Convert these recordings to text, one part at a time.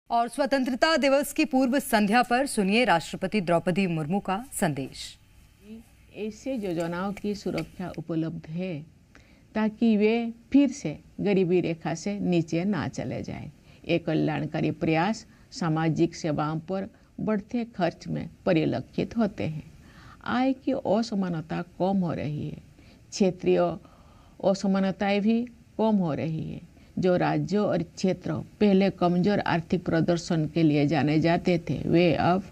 और स्वतंत्रता दिवस की पूर्व संध्या पर सुनिए राष्ट्रपति द्रौपदी मुर्मू का संदेश। ऐसे योजनाओं की सुरक्षा उपलब्ध है ताकि वे फिर से गरीबी रेखा से नीचे ना चले जाएं। ये कल्याणकारी प्रयास सामाजिक सेवाओं पर बढ़ते खर्च में परिलक्षित होते हैं। आय की असमानता कम हो रही है, क्षेत्रीय असमानताएं भी कम हो रही है। जो राज्यों और क्षेत्र पहले कमजोर आर्थिक प्रदर्शन के लिए जाने जाते थे, वे अब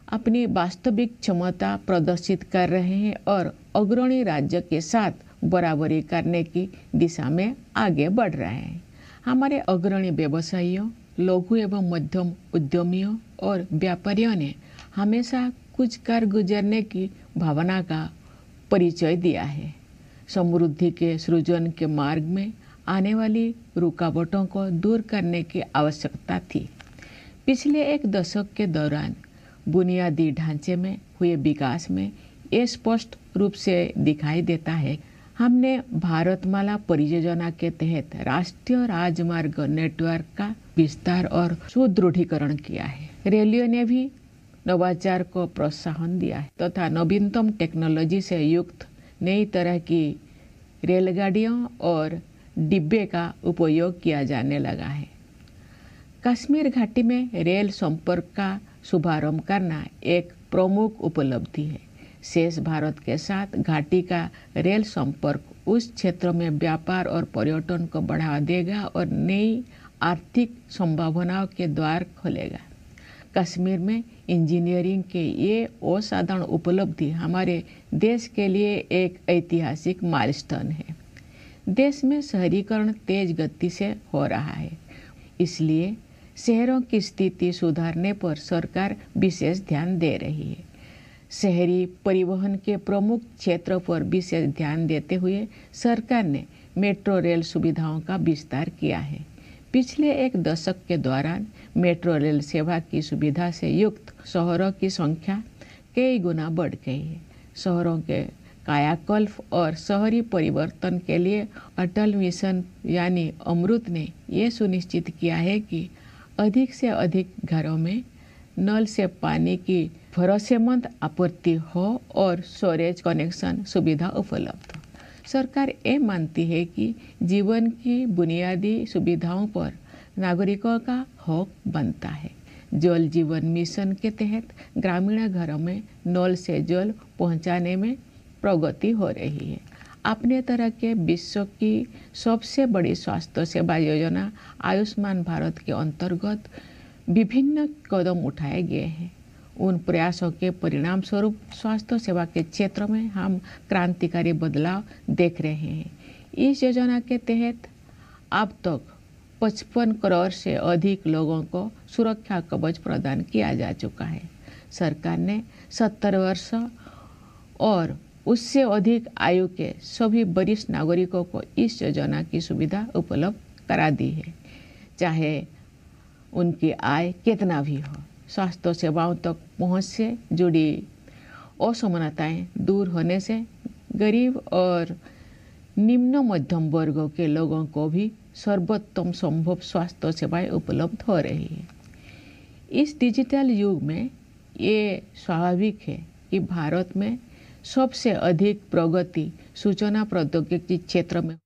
अपनी वास्तविक क्षमता प्रदर्शित कर रहे हैं और अग्रणी राज्य के साथ बराबरी करने की दिशा में आगे बढ़ रहे हैं। हमारे अग्रणी व्यवसायियों, लघु एवं मध्यम उद्यमियों और व्यापारियों ने हमेशा कुछ कर गुजरने की भावना का परिचय दिया है। समृद्धि के सृजन के मार्ग में आने वाली रुकावटों को दूर करने की आवश्यकता थी। पिछले एक दशक के दौरान बुनियादी ढांचे में हुए विकास में ये स्पष्ट रूप से दिखाई देता है। हमने भारतमाला परियोजना के तहत राष्ट्रीय राजमार्ग नेटवर्क का विस्तार और सुदृढ़ीकरण किया है। रेलवे ने भी नवाचार को प्रोत्साहन दिया है तथा नवीनतम टेक्नोलॉजी से युक्त नई तरह की रेलगाड़ियों और डिब्बे का उपयोग किया जाने लगा है। कश्मीर घाटी में रेल संपर्क का शुभारंभ करना एक प्रमुख उपलब्धि है। शेष भारत के साथ घाटी का रेल संपर्क उस क्षेत्र में व्यापार और पर्यटन को बढ़ावा देगा और नई आर्थिक संभावनाओं के द्वार खोलेगा। कश्मीर में इंजीनियरिंग के ये असाधारण उपलब्धि हमारे देश के लिए एक ऐतिहासिक माइलस्टोन है। देश में शहरीकरण तेज गति से हो रहा है, इसलिए शहरों की स्थिति सुधारने पर सरकार विशेष ध्यान दे रही है। शहरी परिवहन के प्रमुख क्षेत्रों पर विशेष ध्यान देते हुए सरकार ने मेट्रो रेल सुविधाओं का विस्तार किया है। पिछले एक दशक के दौरान मेट्रो रेल सेवा की सुविधा से युक्त शहरों की संख्या कई गुना बढ़ गई है। शहरों के कायाकल्प और शहरी परिवर्तन के लिए अटल मिशन यानी अमृत ने ये सुनिश्चित किया है कि अधिक से अधिक घरों में नल से पानी की भरोसेमंद आपूर्ति हो और स्टोरेज कनेक्शन सुविधा उपलब्ध हो। सरकार ये मानती है कि जीवन की बुनियादी सुविधाओं पर नागरिकों का हक बनता है। जल जीवन मिशन के तहत ग्रामीण घरों में नल से जल पहुंचाने में प्रगति हो रही है। अपने तरह के विश्व की सबसे बड़ी स्वास्थ्य सेवा योजना आयुष्मान भारत के अंतर्गत विभिन्न कदम उठाए गए हैं। उन प्रयासों के परिणाम स्वरूप स्वास्थ्य सेवा के क्षेत्र में हम क्रांतिकारी बदलाव देख रहे हैं। इस योजना के तहत अब तक 55 करोड़ से अधिक लोगों को सुरक्षा कवच प्रदान किया जा चुका है। सरकार ने 70 वर्ष और उससे अधिक आयु के सभी वरिष्ठ नागरिकों को इस योजना की सुविधा उपलब्ध करा दी है, चाहे उनकी आय कितना भी हो। स्वास्थ्य सेवाओं तक पहुंच से जुड़ी असमानताएं दूर होने से गरीब और निम्न मध्यम वर्गों के लोगों को भी सर्वोत्तम संभव स्वास्थ्य सेवाएं उपलब्ध हो रही है। इस डिजिटल युग में ये स्वाभाविक है कि भारत में सबसे अधिक प्रगति सूचना प्रौद्योगिकी क्षेत्र में